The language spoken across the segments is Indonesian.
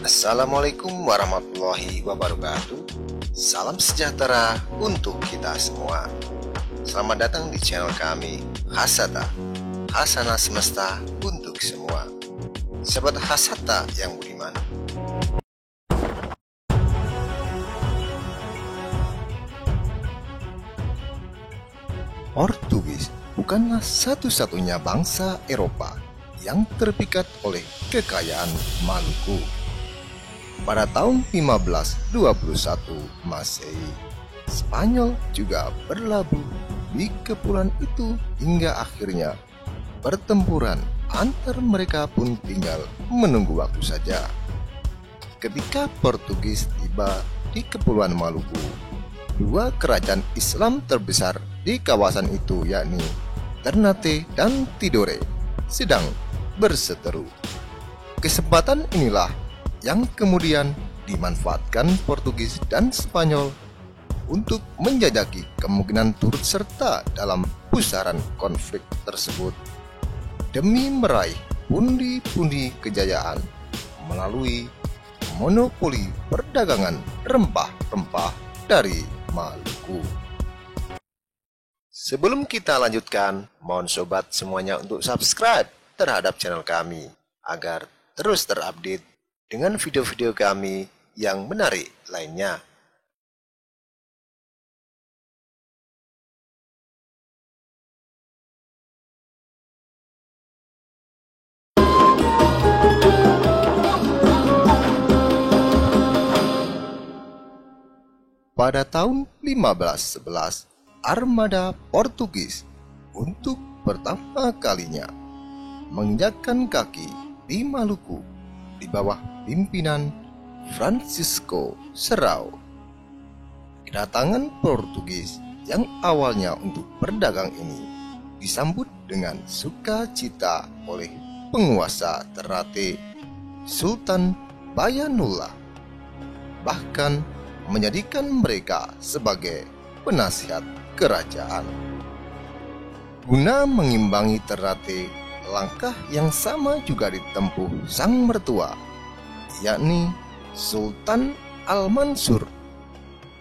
Assalamualaikum warahmatullahi wabarakatuh. Salam sejahtera untuk kita semua. Selamat datang di channel kami, Hasata, Hasanah Semesta untuk semua. Sahabat Hasata yang budiman, Portugis bukanlah satu-satunya bangsa Eropa yang terpikat oleh kekayaan Maluku. Pada tahun 1521 Masehi, Spanyol juga berlabuh di kepulauan itu hingga akhirnya pertempuran antar mereka pun tinggal menunggu waktu saja. Ketika Portugis tiba di Kepulauan Maluku, dua kerajaan Islam terbesar di kawasan itu, yakni Ternate dan Tidore, sedang berseteru. Kesempatan inilah yang kemudian dimanfaatkan Portugis dan Spanyol untuk menjajaki kemungkinan turut serta dalam pusaran konflik tersebut demi meraih pundi-pundi kejayaan melalui monopoli perdagangan rempah-rempah dari Maluku. Sebelum kita lanjutkan, mohon sobat semuanya untuk subscribe terhadap channel kami agar terus terupdate dengan video-video kami yang menarik lainnya. Pada tahun 1511, armada Portugis untuk pertama kalinya menginjakkan kaki di Maluku di bawah pimpinan Francisco Serrao. Kedatangan Portugis yang awalnya untuk berdagang ini disambut dengan sukacita oleh penguasa Ternate, Sultan Bayanullah, bahkan menjadikan mereka sebagai penasihat kerajaan. Guna mengimbangi Ternate, langkah yang sama juga ditempuh sang mertua, yakni Sultan Al-Mansur,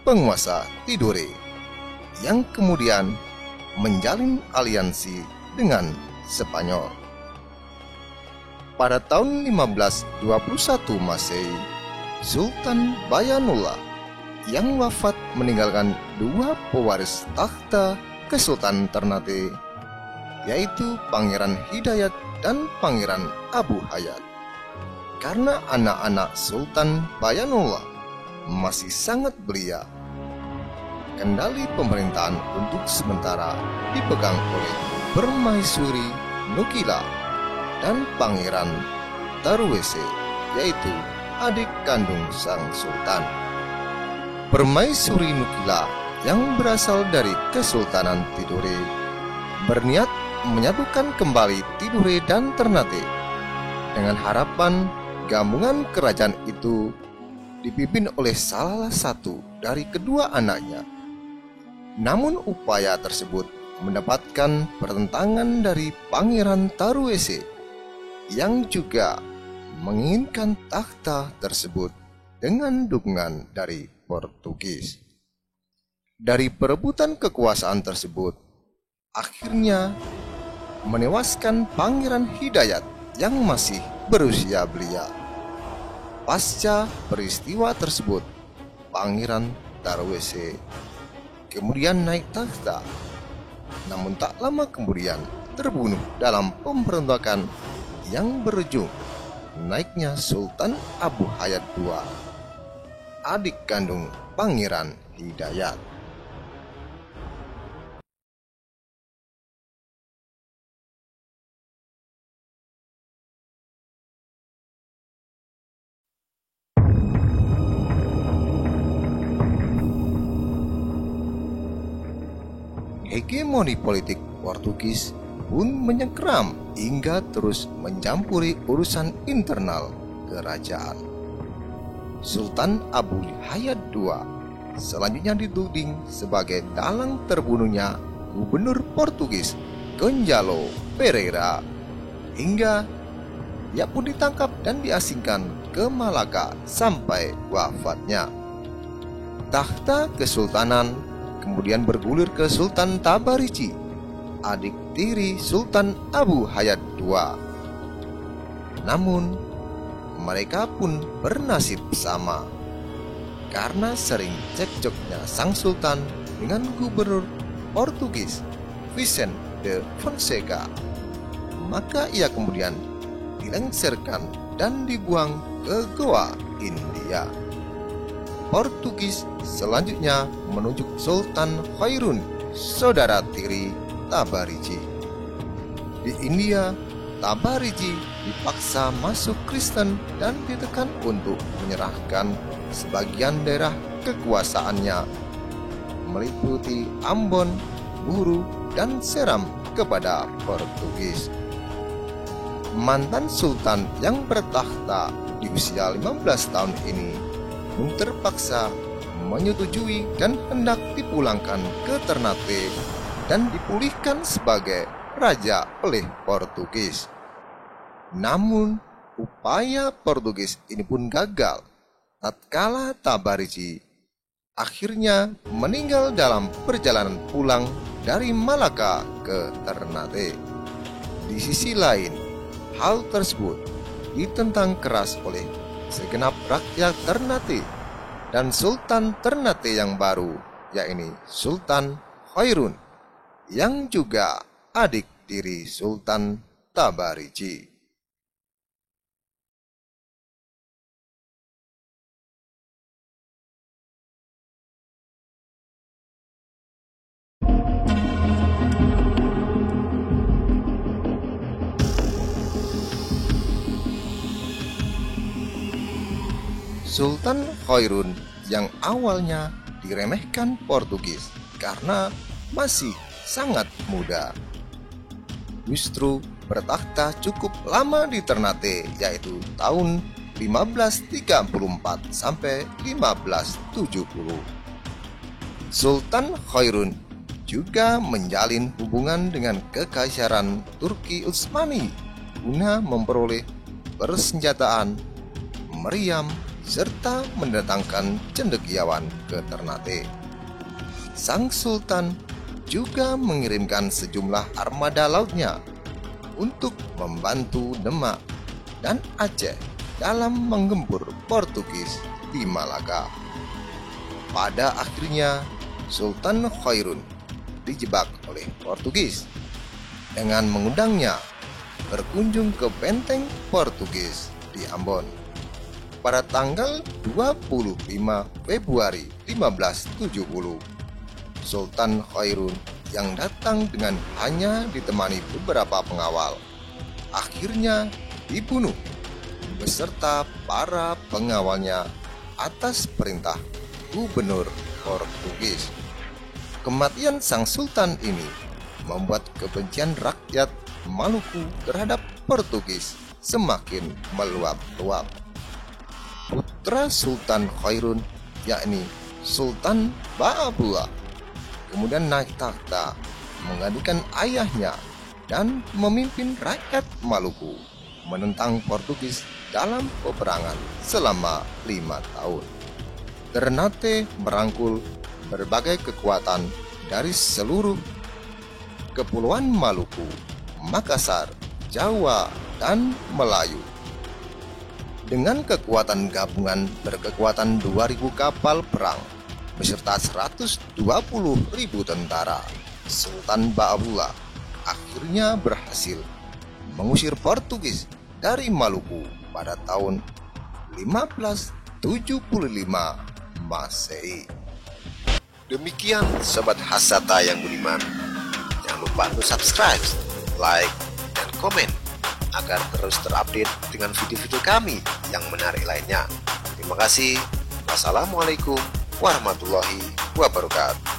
penguasa Tidore, yang kemudian menjalin aliansi dengan Spanyol. Pada tahun 1521 Masehi, Sultan Bayanullah yang wafat meninggalkan dua pewaris takhta Kesultanan Ternate, yaitu Pangeran Hidayat dan Pangeran Abu Hayat. Karena anak-anak Sultan Bayanullah masih sangat belia, kendali pemerintahan untuk sementara dipegang oleh Permaisuri Nukila dan Pangeran Taruwese, yaitu adik kandung sang sultan. Permaisuri Nukila yang berasal dari Kesultanan Tidore berniat menyatukan kembali Tidore dan Ternate dengan harapan gabungan kerajaan itu dipimpin oleh salah satu dari kedua anaknya. Namun upaya tersebut mendapatkan pertentangan dari Pangeran Taruwese yang juga menginginkan takhta tersebut dengan dukungan dari Portugis. Dari perebutan kekuasaan tersebut, akhirnya menewaskan Pangeran Hidayat yang masih berusia belia. Pasca peristiwa tersebut, Pangeran Taruwese kemudian naik takhta, namun tak lama kemudian terbunuh dalam pemberontakan yang berujung naiknya Sultan Abu Hayat II, adik kandung Pangeran Hidayat. Hegemoni politik Portugis pun menyengkeram hingga terus mencampuri urusan internal kerajaan. Sultan Abu Hayat II selanjutnya dituding sebagai dalang terbunuhnya Gubernur Portugis Gonzalo Pereira, hingga ia pun ditangkap dan diasingkan ke Malaka sampai wafatnya. Tahta kesultanan kemudian bergulir ke Sultan Tabarizi, adik tiri Sultan Abu Hayat II. Namun, mereka pun bernasib sama. Karena sering cekcoknya sang sultan dengan gubernur Portugis Vicente de Fonseca, maka ia kemudian dilengsarkan dan dibuang ke Goa, India. Portugis selanjutnya menunjuk Sultan Khairun, saudara tiri Tabarizi. Di India, Tabarizi dipaksa masuk Kristen dan ditekan untuk menyerahkan sebagian daerah kekuasaannya, meliputi Ambon, Buru, dan Seram kepada Portugis. Mantan sultan yang bertakhta di usia 15 tahun ini pun terpaksa menyetujui dan hendak dipulangkan ke Ternate dan dipulihkan sebagai raja oleh Portugis. Namun, upaya Portugis ini pun gagal tatkala Tabarizi akhirnya meninggal dalam perjalanan pulang dari Malaka ke Ternate. Di sisi lain, hal tersebut ditentang keras oleh segenap rakyat Ternate dan Sultan Ternate yang baru, yakni Sultan Khairun, yang juga adik tiri Sultan Tabarizi. Sultan Khairun yang awalnya diremehkan Portugis karena masih sangat muda, justru bertakhta cukup lama di Ternate, yaitu tahun 1534 sampai 1570. Sultan Khairun juga menjalin hubungan dengan Kekaisaran Turki Utsmani guna memperoleh persenjataan, meriam, serta mendatangkan cendekiawan ke Ternate. Sang Sultan juga mengirimkan sejumlah armada lautnya untuk membantu Demak dan Aceh dalam menggempur Portugis di Malaka. Pada akhirnya, Sultan Khairun dijebak oleh Portugis dengan mengundangnya berkunjung ke benteng Portugis di Ambon pada tanggal 25 Februari 1570. Sultan Khairun yang datang dengan hanya ditemani beberapa pengawal akhirnya dibunuh beserta para pengawalnya atas perintah gubernur Portugis. Kematian sang sultan ini membuat kebencian rakyat Maluku terhadap Portugis semakin meluap-luap. Putra Sultan Khairun, yakni Sultan Ba'abullah, kemudian naik takhta menggantikan ayahnya dan memimpin rakyat Maluku menentang Portugis dalam peperangan selama 5 tahun. Ternate merangkul berbagai kekuatan dari seluruh kepulauan Maluku, Makassar, Jawa, dan Melayu. Dengan kekuatan gabungan berkekuatan 2.000 kapal perang beserta 120.000 tentara, Sultan Ba'abullah akhirnya berhasil mengusir Portugis dari Maluku pada tahun 1575 Masehi. Demikian Sobat Hasata yang budiman. Jangan lupa untuk subscribe, like, dan komen agar terus terupdate dengan video-video kami yang menarik lainnya. Terima kasih. Wassalamualaikum warahmatullahi wabarakatuh.